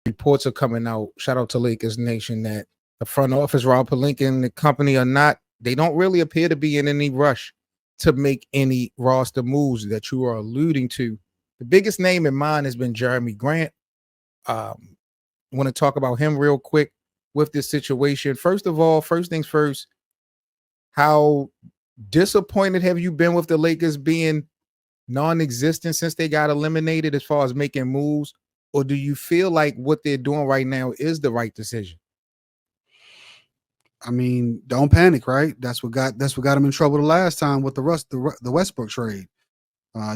reports are coming out. Shout out to Lakers Nation that the front office, Rob Pelinka and the company they don't really appear to be in any rush to make any roster moves that you are alluding to. The biggest name in mind has been Jeremy Grant. I want to talk about him real quick with this situation. First of all, first things first, how disappointed have you been with the Lakers being non-existent since they got eliminated as far as making moves? Or do you feel like what they're doing right now is the right decision? I mean, don't panic, right? That's what got him in trouble the last time with the Westbrook trade.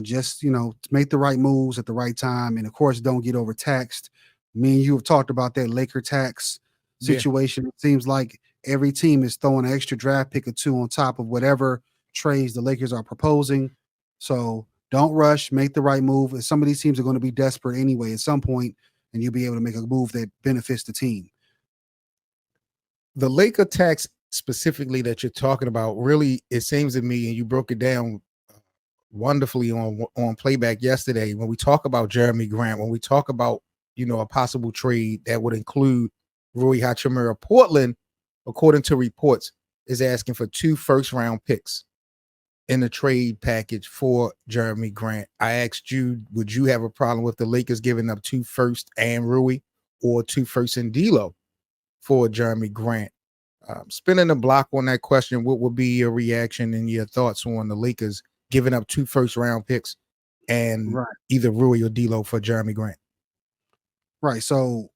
Just make the right moves at the right time, and of course, don't get overtaxed. Me and you have talked about that Laker tax situation. Yeah. It seems like every team is throwing an extra draft pick or two on top of whatever trades the Lakers are proposing. So don't rush, make the right move. And some of these teams are going to be desperate anyway at some point, and you'll be able to make a move that benefits the team. The Laker tax specifically that you're talking about, really, it seems to me, and you broke it down wonderfully on playback yesterday, when we talk about Jeremy Grant, when we talk about, a possible trade that would include Rui Hachimura, Portland, according to reports, is asking for 2 first-round picks in the trade package for Jeremy Grant. I asked you, would you have a problem with the Lakers giving up 2 first and Rui, or 2 first and D'Lo for Jeremy Grant? Spinning the block on that question, what would be your reaction and your thoughts on the Lakers giving up 2 first-round picks and either Rui or D'Lo for Jeremy Grant? Right. So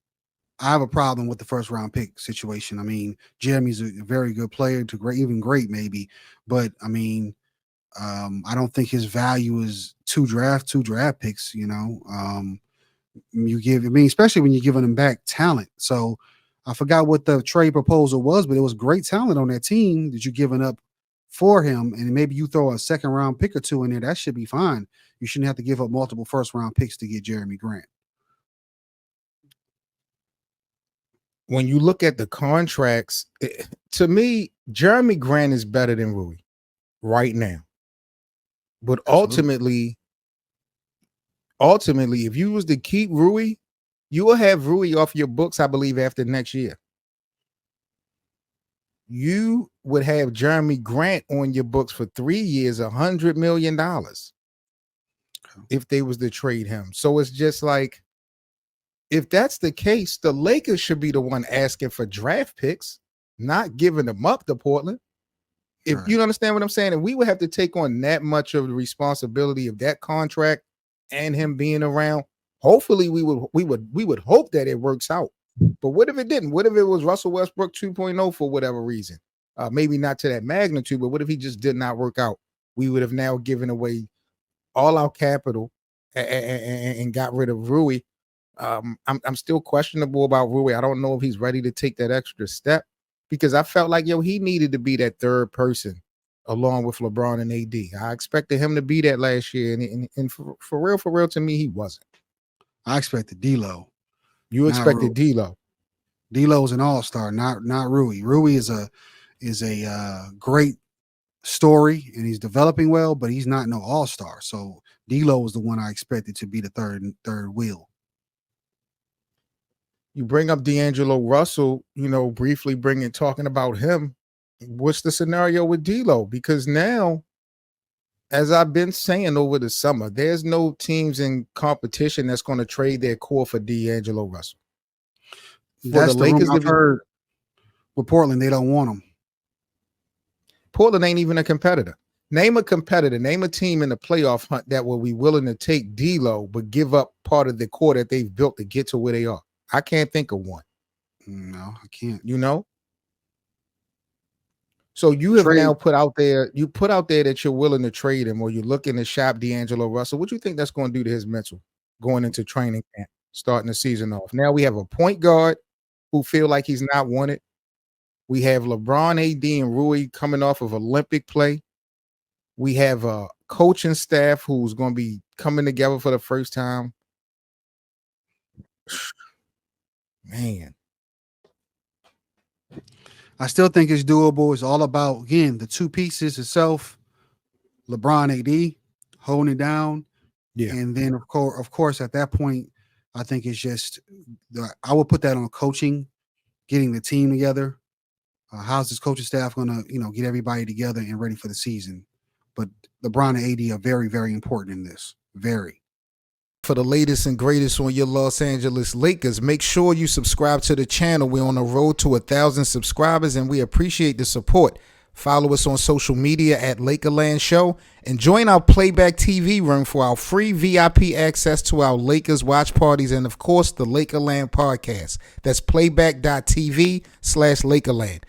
I have a problem with the first-round pick situation. I mean, Jeremy's a very good player, even great maybe, but I mean, I don't think his value is 2 draft picks. Especially when you're giving him back talent. So I forgot what the trade proposal was, but it was great talent on that team that you're giving up for him. And maybe you throw a second-round pick or 2 in there. That should be fine. You shouldn't have to give up multiple first-round picks to get Jeremy Grant. When you look at the contracts, to me, Jeremy Grant is better than Rui right now. But ultimately, if you was to keep Rui, you will have Rui off your books, I believe, after next year. You would have Jeremy Grant on your books for 3 years, $100 million, if they was to trade him. So it's just like, if that's the case, the Lakers should be the one asking for draft picks, not giving them up to Portland. If you understand what I'm saying, and we would have to take on that much of the responsibility of that contract and him being around. Hopefully, we would hope that it works out. But what if it didn't? What if it was Russell Westbrook 2.0 for whatever reason? Maybe not to that magnitude, but what if he just did not work out? We would have now given away all our capital and got rid of Rui. I'm still questionable about Rui. I don't know if he's ready to take that extra step, because I felt like, he needed to be that third person along with LeBron and AD. I expected him to be that last year, and for real, to me, he wasn't. I expected D'Lo. You expected D'Lo. D'Lo is an all-star, not Rui. Rui is a great story, and he's developing well, but he's not no all-star. So D'Lo was the one I expected to be the third wheel. You bring up DAngelo Russell, briefly talking about him. What's the scenario with D'Lo? Because now, as I've been saying over the summer, there's no teams in competition that's going to trade their core for DAngelo Russell. That's the Lakers. I've heard with Portland, they don't want him. Portland ain't even a competitor. Name a competitor. Name a team in the playoff hunt that will be willing to take D'Lo but give up part of the core that they've built to get to where they are. I can't think of one. No, I can't. So you have now put out there that you're willing to trade him, or you're looking to shop DAngelo Russell. What do you think that's going to do to his mental going into training camp, starting the season off? Now we have a point guard who feel like he's not wanted. We have LeBron, AD, and Rui coming off of Olympic play. We have a coaching staff who's going to be coming together for the first time. Man, I still think it's doable. It's all about, again, the 2 pieces itself, LeBron, AD, holding it down. Yeah. And then, of course, at that point, I think it's just I would put that on coaching, getting the team together. How's this coaching staff going to, get everybody together and ready for the season? But LeBron and AD are very, very important in this. Very. For the latest and greatest on your Los Angeles Lakers, make sure you subscribe to the channel. We're on the road to 1,000 subscribers, and we appreciate the support. Follow us on social media at Lakerland Show, and join our Playback TV room for our free VIP access to our Lakers watch parties and, of course, the Lakerland podcast. That's playback.tv/Lakerland.